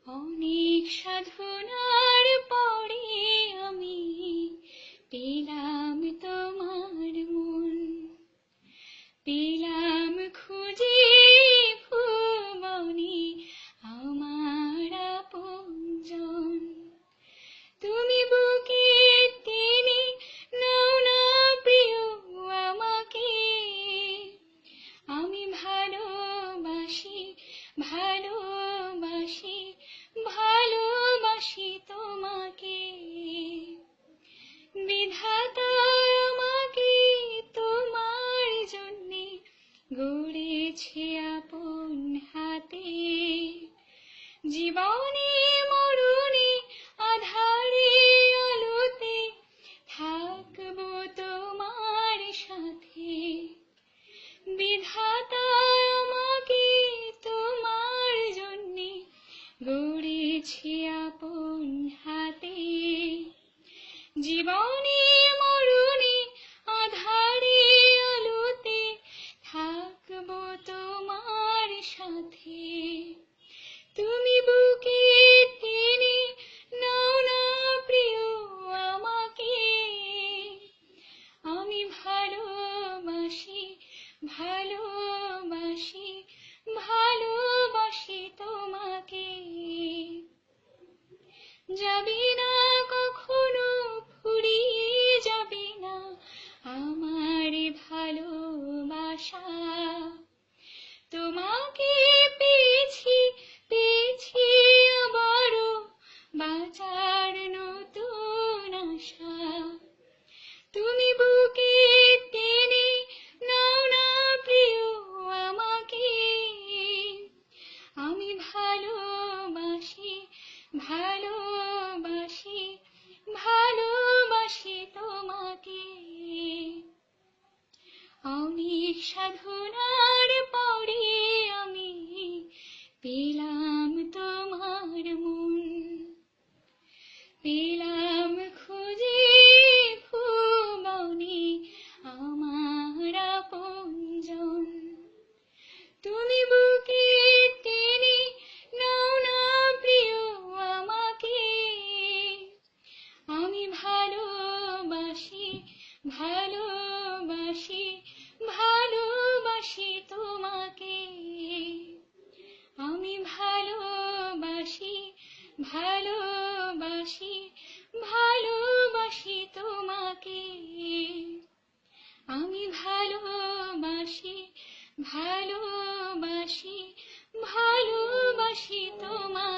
অনেক সাধনার পরে আমি পেলাম তোমার মন, পেলাম খুঁজে ভুবনে আমার আপনজন। তুমি বুকে টেনে নাও না প্রিয় আমাকে, আমি ভালোবাসি ভালোবাসি ভালোবাসি তোমাকে। বিধাতা আমাকে তোমার জন্যে গড়েছে আপন হাতে, জীবনে মরণে আঁধারে আলোতে থাকবো তোমার সাথে। বিধাতা আমাকে তোমার জন্যে গড়েছে আপন হাতে, জীবনে মরণে আঁধারে আলোতে থাকবো তোমার সাথে। তুমি বুকে টেনে নাও না প্রিয় আমাকে, আমি ভালোবাসি ভালোবাসি ভালোবাসি তোমাকে। যাবে না কখনো ফুরিয়ে যাবে না আমার ভালোবাসা, তোমাকে পেয়েছি পেয়েছি আবারও বাঁচার নতুন আশা। তুমি বুকে টেনে নাও না প্রিয় আমাকে, আমি ভালোবাসি ভালোবাসি ভালোবাসি তোমাকে। অনেক সাধনার পরে আমি পেলাম তোমার মন, পেলাম খুঁজে ভুবনে আমার আপনজন। তুমি বুকে টেনে নাও না প্রিয় আমাকে, আমি ভালোবাসি ভালোবাসি ভালোবাসি তোমাকে। আমি ভালোবাসি ভালোবাসি ভালোবাসি তোমাকে। আমি ভালোবাসি ভালোবাসি ভালোবাসি তোমাকে।